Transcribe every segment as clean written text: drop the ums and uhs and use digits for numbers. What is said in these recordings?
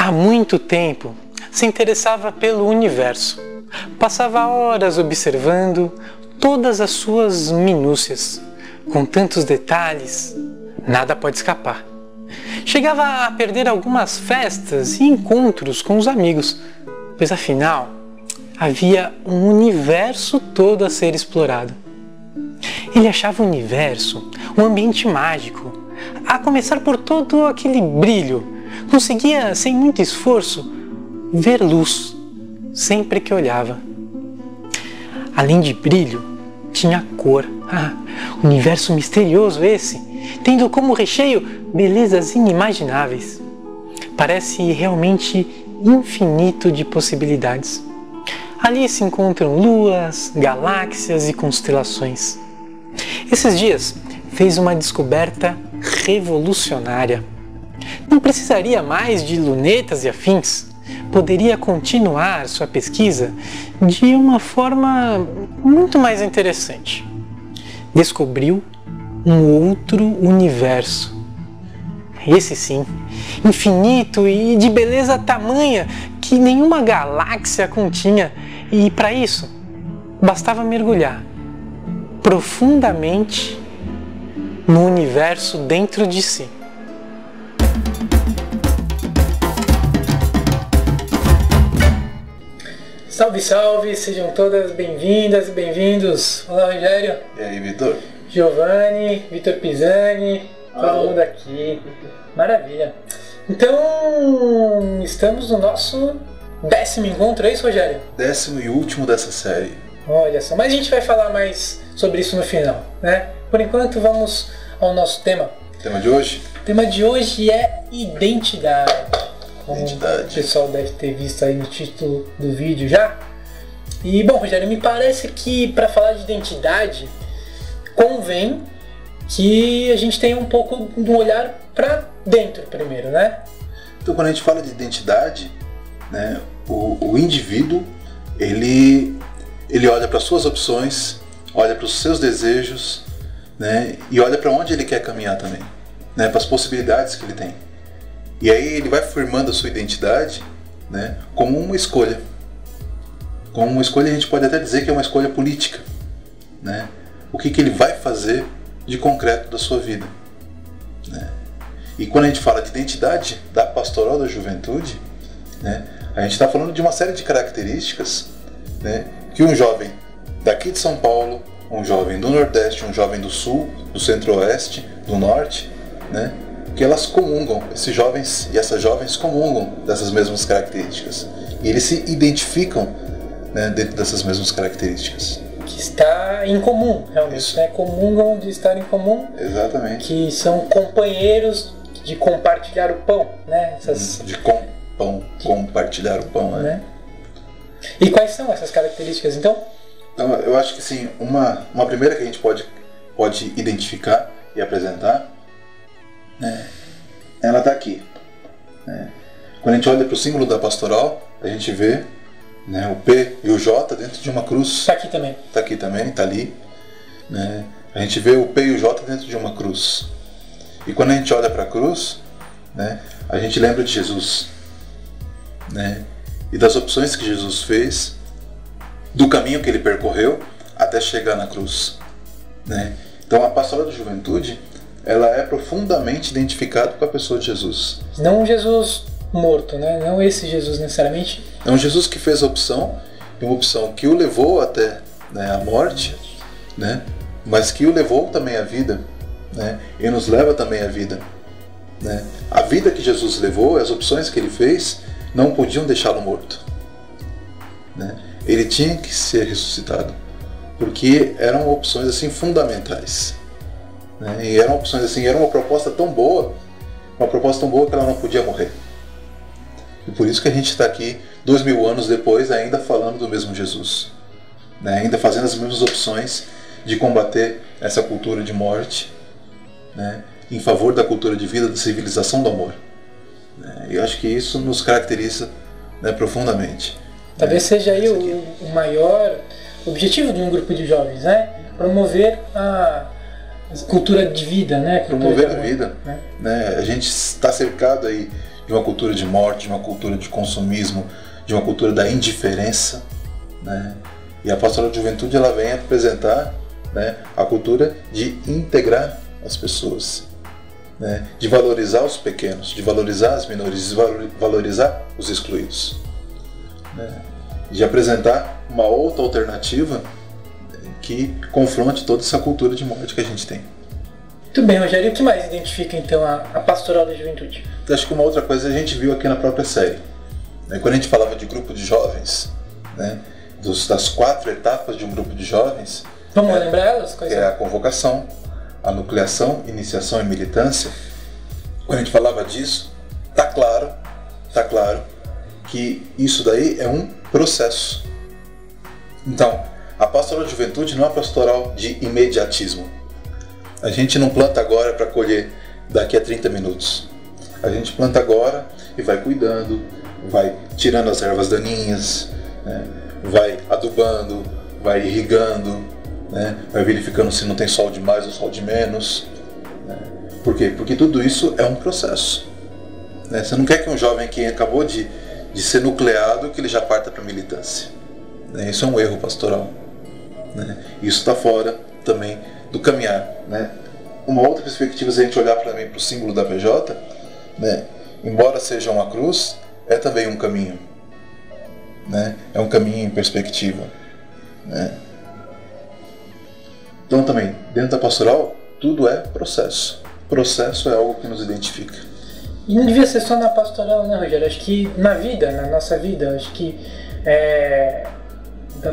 Há muito tempo se interessava pelo universo. Passava horas observando todas as suas minúcias. Com tantos detalhes, nada pode escapar. Chegava a perder algumas festas e encontros com os amigos, pois afinal havia um universo todo a ser explorado. Ele achava o universo um ambiente mágico, a começar por todo aquele brilho. Conseguia, sem muito esforço, ver luz sempre que olhava. Além de brilho, tinha cor. Universo misterioso esse, tendo como recheio belezas inimagináveis. Parece realmente infinito de possibilidades. Ali se encontram luas, galáxias e constelações. Esses dias fez uma descoberta revolucionária. Não precisaria mais de lunetas e afins. Poderia continuar sua pesquisa de uma forma muito mais interessante. Descobriu um outro universo. Esse sim, infinito e de beleza tamanha que nenhuma galáxia continha, e para isso bastava mergulhar profundamente no universo dentro de si. Salve, salve! Sejam todas bem-vindas e bem-vindos. Olá, Rogério. E aí, Vitor? Giovanni, Vitor Pisani, todo mundo aqui. Maravilha. Então, estamos no nosso 10º encontro, é isso, Rogério? 10º e último dessa série. Olha só, mas a gente vai falar mais sobre isso no final, né? Por enquanto, vamos ao nosso tema. O tema de hoje? O tema de hoje é identidade. Como o pessoal deve ter visto aí no título do vídeo já. E, bom, Rogério, me parece que para falar de identidade, convém que a gente tenha um pouco de um olhar para dentro primeiro, né? Então, quando a gente fala de identidade, né, o indivíduo, ele olha para as suas opções, olha para os seus desejos, né, e olha para onde ele quer caminhar também, né, para as possibilidades que ele tem. E aí ele vai formando a sua identidade, né, como uma escolha. Como uma escolha, a gente pode até dizer que é uma escolha política, né? O que ele vai fazer de concreto da sua vida, né? E quando a gente fala de identidade da Pastoral da Juventude, né, a gente está falando de uma série de características, né, que um jovem daqui de São Paulo, um jovem do Nordeste, um jovem do Sul, do Centro-Oeste, do Norte, né, que elas comungam, esses jovens e essas jovens comungam dessas mesmas características. E eles se identificam, né, dentro dessas mesmas características. Que está em comum, realmente, né? Comungam de estar em comum. Exatamente. Que são companheiros de compartilhar o pão, né? Compartilhar o pão, né? E quais são essas características, então? Então, eu acho que sim, uma primeira que a gente pode identificar e apresentar, né, ela está aqui, né? Quando a gente olha para o símbolo da pastoral, a gente vê, né, o P e o J dentro de uma cruz. Está aqui também. Está aqui também, está ali, né? A gente vê o P e o J dentro de uma cruz. E quando a gente olha para a cruz, né, a gente lembra de Jesus, né, e das opções que Jesus fez, do caminho que ele percorreu até chegar na cruz, né? Então a Pastoral da Juventude, ela é profundamente identificada com a pessoa de Jesus. Não Jesus morto, né? Não esse Jesus necessariamente. É um Jesus que fez a opção, e uma opção que o levou até, né, a morte, né, mas que o levou também à vida, né, e nos leva também à vida, né. A vida que Jesus levou, as opções que ele fez, não podiam deixá-lo morto, né. Ele tinha que ser ressuscitado, porque eram opções assim fundamentais, né, e eram opções assim, era uma proposta tão boa que ela não podia morrer. E por isso que a gente está aqui 2000 anos depois ainda falando do mesmo Jesus, né? Ainda fazendo as mesmas opções de combater essa cultura de morte, né, em favor da cultura de vida, da civilização do amor, né? E eu acho que isso nos caracteriza, né, profundamente. Talvez seja aí o maior objetivo de um grupo de jovens, né? Promover a cultura de vida, né? Promover a vida, né? A gente está cercado aí de uma cultura de morte, de uma cultura de consumismo, de uma cultura da indiferença, né? E a Pastoral de Juventude ela vem apresentar, né, a cultura de integrar as pessoas, né, de valorizar os pequenos, de valorizar as minorias, de valorizar os excluídos, né, de apresentar uma outra alternativa que confronte toda essa cultura de morte que a gente tem. Muito bem, Rogério. E o que mais identifica então a Pastoral da Juventude? Eu acho que uma outra coisa a gente viu aqui na própria série, né, quando a gente falava de grupo de jovens, né, das 4 etapas de um grupo de jovens. Vamos lembrar elas? Que é a convocação, a nucleação, iniciação e militância. Quando a gente falava disso, tá claro que isso daí é um processo. Então, a Pastoral de Juventude não é uma pastoral de imediatismo. A gente não planta agora para colher daqui a 30 minutos. A gente planta agora e vai cuidando, vai tirando as ervas daninhas, né? Vai adubando, vai irrigando, né? Vai verificando se não tem sol de mais ou sol de menos, né? Por quê? Porque tudo isso é um processo, né? Você não quer que um jovem que acabou de ser nucleado, que ele já parta para a militância, né? Isso é um erro pastoral, né? Isso está fora também do caminhar, né? Uma outra perspectiva, se a gente olhar também para o símbolo da PJ, né? Embora seja uma cruz, é também um caminho, né? É um caminho em perspectiva, né? Então também, dentro da pastoral, tudo é processo. Processo é algo que nos identifica. E não devia ser só na pastoral, né, Rogério? Acho que na vida, na nossa vida, acho que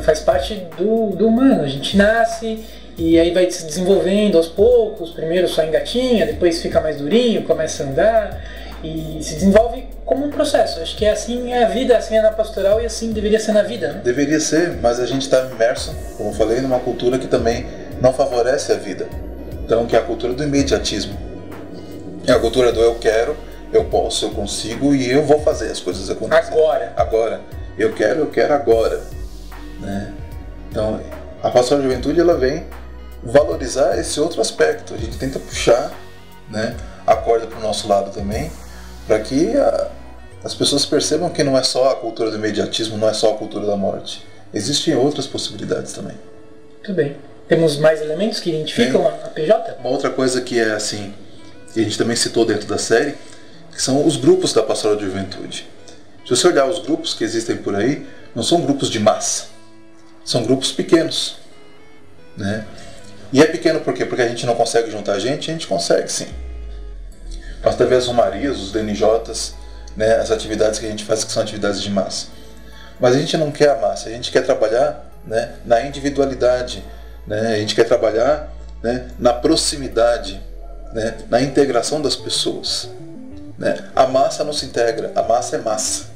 faz parte do humano. A gente nasce e aí vai se desenvolvendo aos poucos, primeiro só engatinha, depois fica mais durinho, começa a andar e se desenvolve como um processo. Acho que assim é a vida, assim é na pastoral e assim deveria ser na vida, né? Deveria ser, mas a gente está imerso, como eu falei, numa cultura que também não favorece a vida. Então, que é a cultura do imediatismo. É a cultura do eu quero, eu posso, eu consigo e eu vou fazer as coisas acontecerem. Agora. Eu quero agora, né? Então, a Pastoral de Juventude ela vem valorizar esse outro aspecto. A gente tenta puxar, né, a corda para o nosso lado também, para que as pessoas percebam que não é só a cultura do imediatismo, não é só a cultura da morte. Existem outras possibilidades também. Muito bem. Temos mais elementos que identificam a PJ? Uma outra coisa que é assim, que a gente também citou dentro da série, que são os grupos da Pastoral de Juventude. Se você olhar os grupos que existem por aí, não são grupos de massa, são grupos pequenos, né? E é pequeno por quê? Porque a gente não consegue juntar gente? A gente consegue sim. Nós temos as romarias, os DNJs, né, as atividades que a gente faz que são atividades de massa. Mas a gente não quer a massa, a gente quer trabalhar, né, na individualidade, né, a gente quer trabalhar, né, na proximidade, né, na integração das pessoas, né. A massa não se integra, a massa é massa,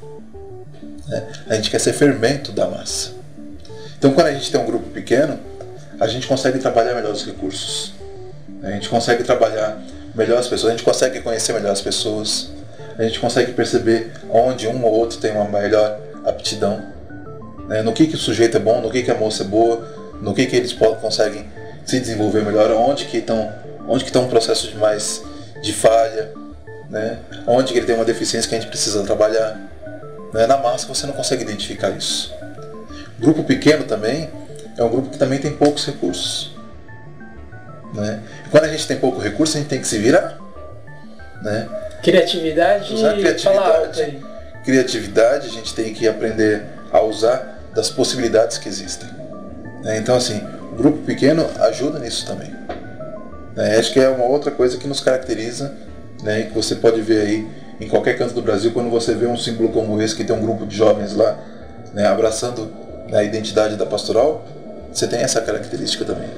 né. A gente quer ser fermento da massa. Então quando a gente tem um grupo pequeno, a gente consegue trabalhar melhor os recursos, a gente consegue trabalhar melhor as pessoas, a gente consegue conhecer melhor as pessoas, a gente consegue perceber onde um ou outro tem uma melhor aptidão, né? No que o sujeito é bom, no que a moça é boa, no que eles conseguem se desenvolver melhor, onde que está um processo de falha, né? Onde que ele tem uma deficiência que a gente precisa trabalhar, né? Na massa você não consegue identificar isso. Grupo pequeno também é um grupo que também tem poucos recursos, né? E quando a gente tem pouco recurso, a gente tem que se virar, né? Criatividade, usar criatividade, a gente tem que aprender a usar das possibilidades que existem, né? Então assim, o grupo pequeno ajuda nisso também, né? Acho que é uma outra coisa que nos caracteriza, né? E que você pode ver aí em qualquer canto do Brasil, quando você vê um símbolo como esse, que tem um grupo de jovens lá, né, abraçando a identidade da pastoral, você tem essa característica também.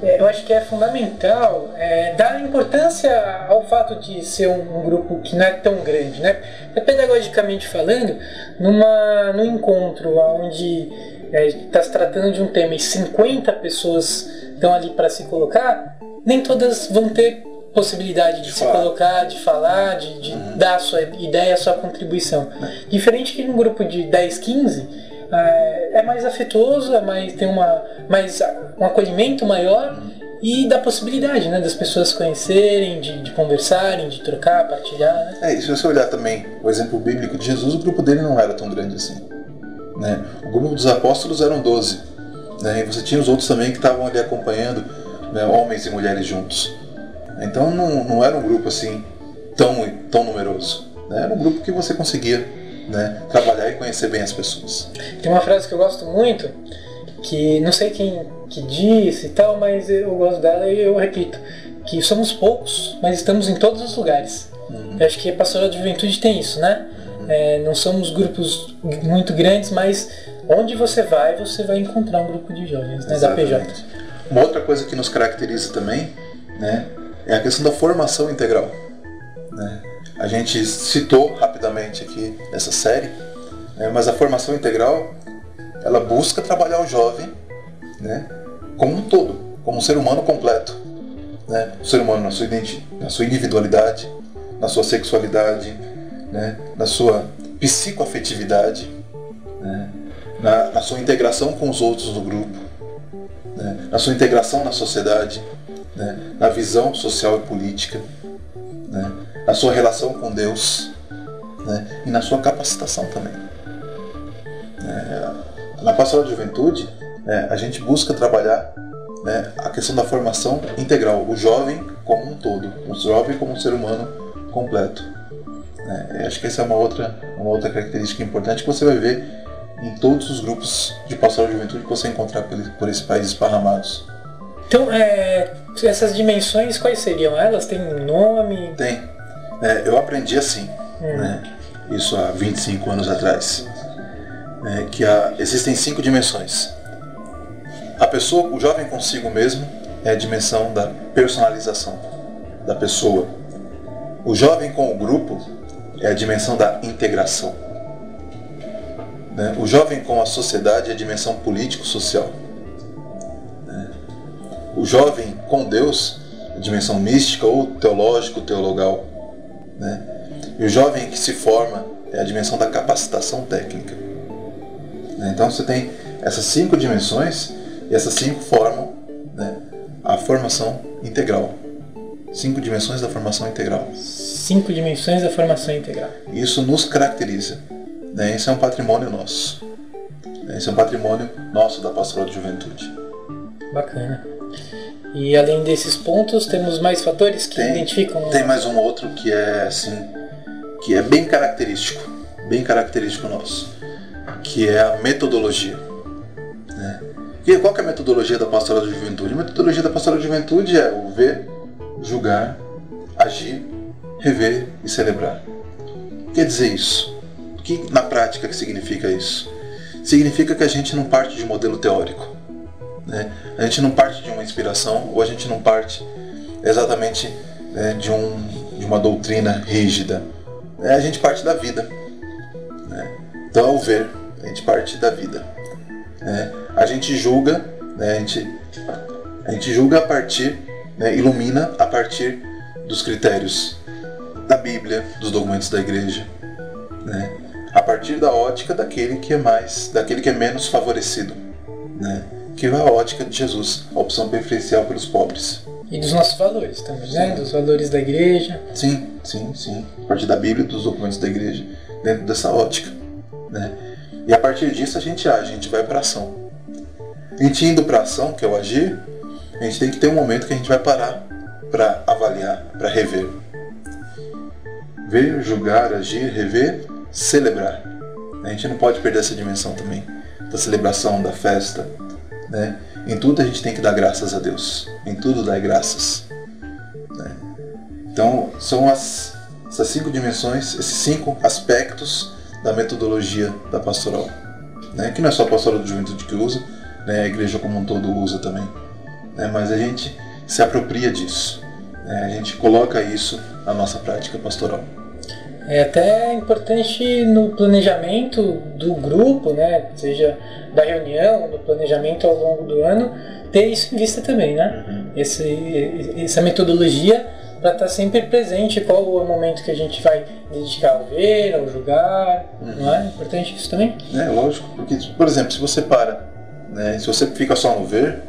Eu acho que é fundamental dar importância ao fato de ser um grupo que não é tão grande, né? Pedagogicamente falando, num encontro onde está se tratando de um tema e 50 pessoas estão ali para se colocar, nem todas vão ter possibilidade de se colocar, de falar, de dar a sua ideia, a sua contribuição. Diferente que num grupo de 10, 15, é mais afetuoso, tem um acolhimento maior e da possibilidade, né, das pessoas se conhecerem, de conversarem, de trocar, partilhar. Né? E se você olhar também o exemplo bíblico de Jesus, o grupo dele não era tão grande assim. Né? O grupo dos apóstolos eram 12. Né? E você tinha os outros também que estavam ali acompanhando, né, homens e mulheres juntos. Então não era um grupo assim tão numeroso. Né? Era um grupo que você conseguia, né, trabalhar e conhecer bem as pessoas. Tem uma frase que eu gosto muito, que não sei quem que disse e tal, mas eu gosto dela e eu repito, que somos poucos, mas estamos em todos os lugares. Eu acho que a Pastoral de Juventude tem isso, né? Não somos grupos muito grandes, mas onde você vai encontrar um grupo de jovens, né, da PJ. Uma outra coisa que nos caracteriza também, né, é a questão da formação integral. Né? A gente citou rapidamente aqui nessa série, né, mas a formação integral, ela busca trabalhar o jovem, né, como um todo, como um ser humano completo. Né? O ser humano na sua individualidade, na sua sexualidade, né, na sua psicoafetividade, né, na sua integração com os outros do grupo, né, na sua integração na sociedade, né, na visão social e política, né, na sua relação com Deus, né, e na sua capacitação também. Na Pastoral de Juventude, a gente busca trabalhar, né, a questão da formação integral, o jovem como um todo, o jovem como um ser humano completo. Acho que essa é uma outra característica importante que você vai ver em todos os grupos de Pastoral de Juventude que você encontrar por esse país esparramados. Então, essas dimensões, quais seriam elas? Tem um nome? Tem. Eu aprendi assim, né, isso há 25 anos atrás, que existem 5 dimensões. A pessoa, o jovem consigo mesmo, é a dimensão da personalização da pessoa. O jovem com o grupo é a dimensão da integração. O jovem com a sociedade é a dimensão político-social. O jovem com Deus é a dimensão mística ou teológico-teologal. E o jovem que se forma é a dimensão da capacitação técnica. Então você tem essas 5 dimensões e essas 5 formam, né, a formação integral. 5 dimensões da formação integral. 5 dimensões da formação integral. Isso nos caracteriza. Né? Isso é um patrimônio nosso. Isso é um patrimônio nosso da Pastoral de Juventude. Bacana. E além desses pontos, temos mais fatores que identificam... Tem mais um outro que é assim, que é bem característico nosso, que é a metodologia. Né? E qual que é a metodologia da Pastoral de Juventude? A metodologia da Pastoral de Juventude é o ver, julgar, agir, rever e celebrar. Quer dizer isso? O que na prática que significa isso? Significa que a gente não parte de um modelo teórico. Né? A gente não parte de uma inspiração, ou a gente não parte exatamente, né, de uma doutrina rígida. A gente parte da vida. Né? Então, ao ver, a gente parte da vida. A gente julga, né, a gente julga a partir, né, ilumina a partir dos critérios da Bíblia, dos documentos da igreja, né, a partir da ótica daquele que é menos favorecido, né, que é a ótica de Jesus, a opção preferencial pelos pobres. E dos nossos valores também, né? Dos valores da igreja. Sim. A partir da Bíblia e dos documentos da igreja, dentro dessa ótica. Né? E a partir disso a gente age, a gente vai para a ação. A gente indo para a ação, que é o agir, a gente tem que ter um momento que a gente vai parar para avaliar, para rever. Ver, julgar, agir, rever, celebrar. A gente não pode perder essa dimensão também, da celebração, da festa. Né? Em tudo a gente tem que dar graças a Deus. Em tudo dá graças. Né? Então são essas 5 dimensões, esses 5 aspectos da metodologia da pastoral. Né? Que não é só a Pastoral de Juventude que usa, né? A igreja como um todo usa também. Né? Mas a gente se apropria disso. Né? A gente coloca isso na nossa prática pastoral. É até importante no planejamento do grupo, né, seja da reunião, do planejamento ao longo do ano, ter isso em vista também, né? Essa metodologia para estar sempre presente, qual o momento que a gente vai dedicar ao ver, ao julgar, não é importante isso também? Lógico, porque, por exemplo, se você para, né, se você fica só no ver,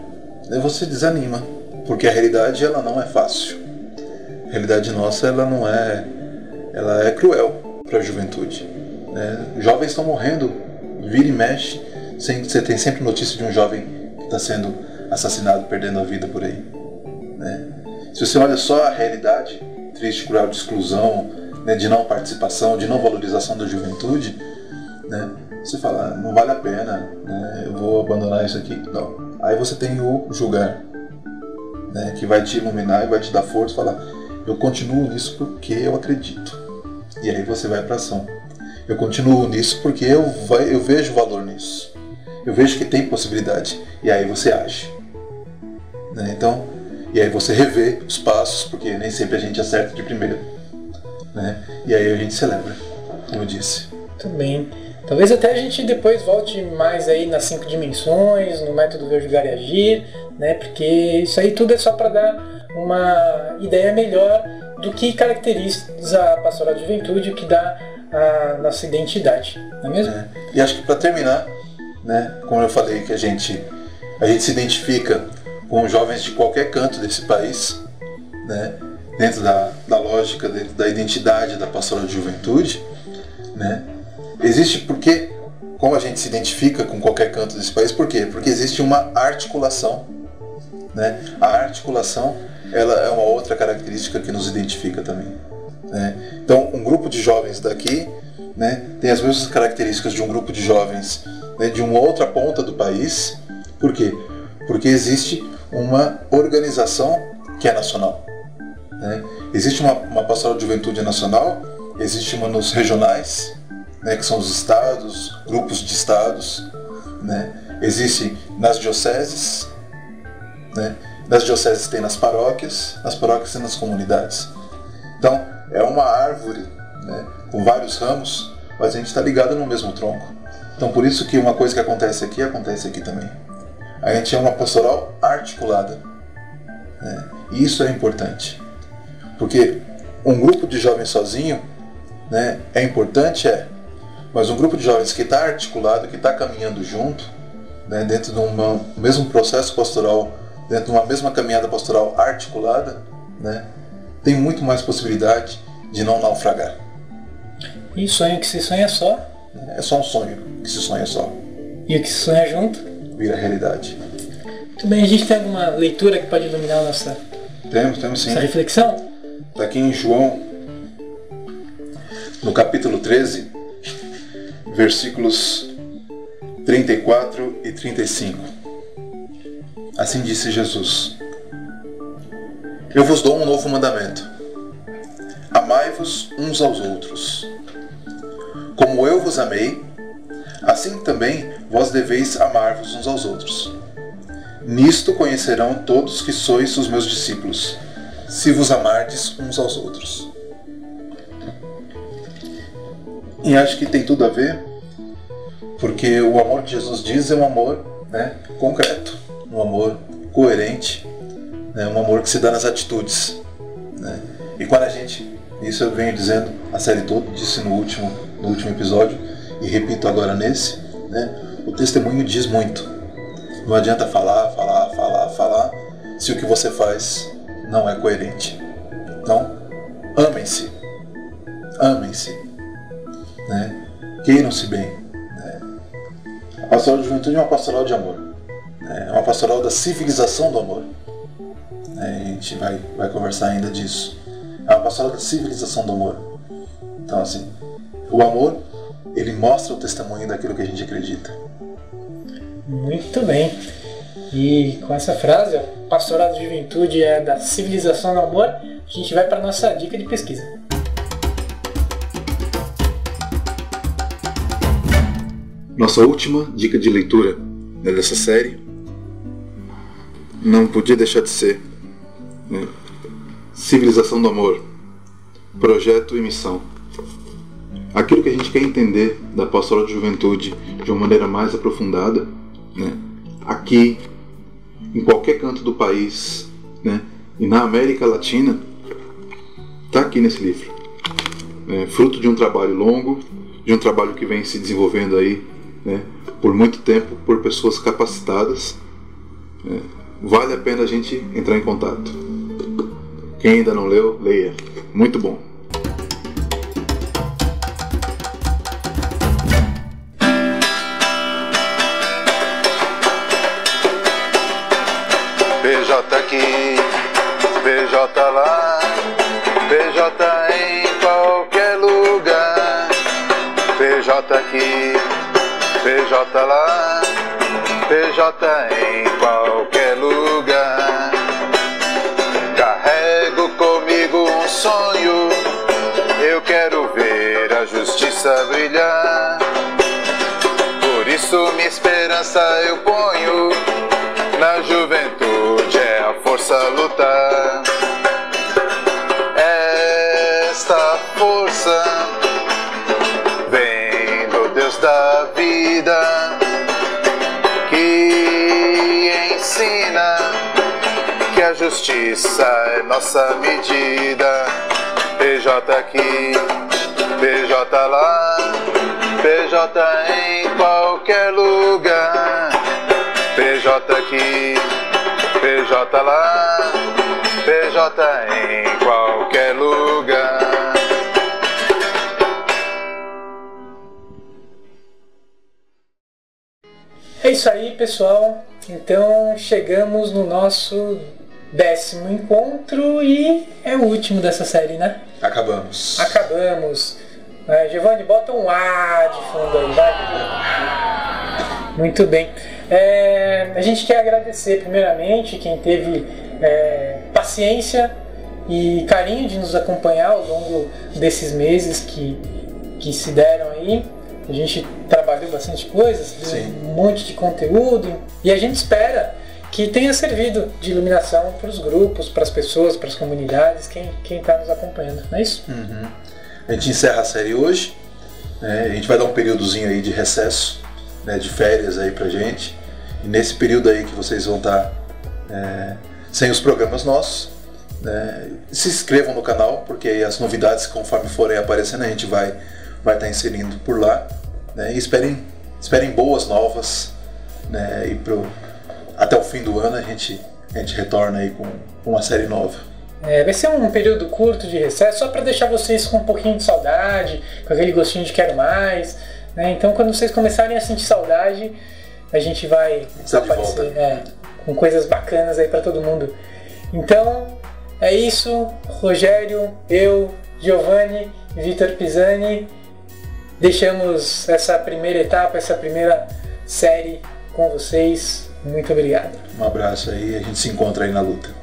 você desanima, Porque a realidade ela não é fácil. A realidade nossa ela é cruel para a juventude, né? Jovens estão morrendo, vira e mexe. Você tem sempre notícia de um jovem que está sendo assassinado, perdendo a vida por aí, né? Se você olha só a realidade triste, cruel de exclusão, né, de não participação, de não valorização da juventude, né, você fala, não vale a pena, né, eu vou abandonar isso aqui. Não. Aí você tem o julgar, né, que vai te iluminar e vai te dar força e falar, eu continuo nisso porque eu acredito. E aí você vai para ação. Eu continuo nisso porque eu vejo valor nisso. Eu vejo que tem possibilidade. E aí você age, né? Então, e aí você revê os passos, porque nem sempre a gente acerta de primeira, né? E aí a gente celebra, como eu disse. Muito bem. Talvez até a gente depois volte mais aí nas 5 dimensões, no método Ver, Julgar e Agir, né? Porque isso aí tudo é só para dar uma ideia melhor do que caracteriza a pastoral de juventude, o que dá a nossa identidade, não é mesmo? E acho que para terminar, né, como eu falei, que a gente se identifica com jovens de qualquer canto desse país, né, dentro da lógica, dentro da identidade da pastoral de juventude, né, existe porque, como a gente se identifica com qualquer canto desse país, por quê? Porque existe uma articulação, né? A articulação ela é uma outra característica que nos identifica também, né? Então, um grupo de jovens daqui, né, tem as mesmas características de um grupo de jovens, né, de uma outra ponta do país. Por quê? Porque existe uma organização que é nacional, né? Existe uma pastoral de juventude nacional, existe uma nos regionais, né, que são os estados, grupos de estados, né? Existe nas dioceses, né? Nas dioceses tem nas paróquias tem nas comunidades. Então, é uma árvore, né, com vários ramos, mas a gente está ligado no mesmo tronco. Então, por isso que uma coisa que acontece aqui também. A gente é uma pastoral articulada, né? E isso é importante. Porque um grupo de jovens sozinho, né, é importante, mas um grupo de jovens que está articulado, que está caminhando junto, né, dentro de um mesmo processo pastoral, dentro de uma mesma caminhada pastoral articulada, né, tem muito mais possibilidade de não naufragar. E sonho que se sonha só? É só um sonho que se sonha só. E o que se sonha junto? Vira realidade. Muito bem, a gente tem alguma leitura que pode iluminar a nossa... Temos sim. Essa reflexão? Está aqui em João, no capítulo 13, versículos 34 e 35. Assim disse Jesus: Eu vos dou um novo mandamento. Amai-vos uns aos outros. Como eu vos amei, assim também vós deveis amar-vos uns aos outros. Nisto conhecerão todos que sois os meus discípulos, se vos amardes uns aos outros. E acho que tem tudo a ver, porque o amor que Jesus diz é um amor, né, concreto, um amor coerente, né, um amor que se dá nas atitudes, né? E quando a gente, isso eu venho dizendo a série toda, disse no último episódio e repito agora nesse, né, o testemunho diz muito. Não adianta falar, se o que você faz não é coerente. Então, amem-se, né? Queiram-se bem, né? A pastoral de juventude é uma pastoral de amor, né? É uma pastoral da civilização do amor, né? A gente vai conversar ainda disso. É uma pastoral da civilização do amor. Então, assim, o amor, ele mostra o testemunho daquilo que a gente acredita. Muito bem. E com essa frase, a pastoral de juventude é da civilização do amor, a gente vai para a nossa dica de pesquisa. Nossa última dica de leitura dessa série não podia deixar de ser, né, Civilização do Amor, Projeto e Missão. Aquilo que a gente quer entender da pastoral de juventude de uma maneira mais aprofundada, né, aqui, em qualquer canto do país, né, e na América Latina, está aqui nesse livro. Fruto de um trabalho longo, de um trabalho que vem se desenvolvendo aí, né, por muito tempo, por pessoas capacitadas, né, vale a pena a gente entrar em contato. Quem ainda não leu, leia. Muito bom. PJ aqui, PJ lá, PJ em qualquer lugar. PJ aqui, PJ lá, PJ em qualquer lugar. Carrego comigo um sonho, eu quero ver a justiça brilhar. Por isso minha esperança eu ponho na juventude, é a força a lutar. Esta força vem do Deus da vida, que ensina que a justiça é nossa medida. PJ aqui, PJ lá, PJ em qualquer lugar. PJ aqui, PJ lá, PJ em qualquer lugar. É isso aí, pessoal. Então chegamos no nosso 10º encontro e é o último dessa série, né? Acabamos. Giovanni, bota um A de fundo aí, vai. Muito bem. A gente quer agradecer primeiramente quem teve paciência e carinho de nos acompanhar ao longo desses meses que se deram aí. A gente trabalhou bastante coisas, um monte de conteúdo, e a gente espera que tenha servido de iluminação para os grupos, para as pessoas, para as comunidades, quem está nos acompanhando, não é isso? Uhum. A gente encerra a série hoje, a gente vai dar um períodozinho aí de recesso, de férias aí pra gente, e nesse período aí que vocês vão estar sem os programas nossos, se inscrevam no canal, porque aí as novidades, conforme forem aparecendo, a gente vai estar inserindo por lá, e esperem boas novas, e até o fim do ano a gente retorna aí com uma série nova. Vai ser um período curto de recesso, só para deixar vocês com um pouquinho de saudade, com aquele gostinho de quero mais, Então quando vocês começarem a sentir saudade, a gente vai aparecer com coisas bacanas aí para todo mundo. Então é isso, Rogério, eu, Giovanni e Vitor Pisani, deixamos essa primeira etapa, essa primeira série com vocês. Muito obrigado. Um abraço aí, a gente se encontra aí na luta.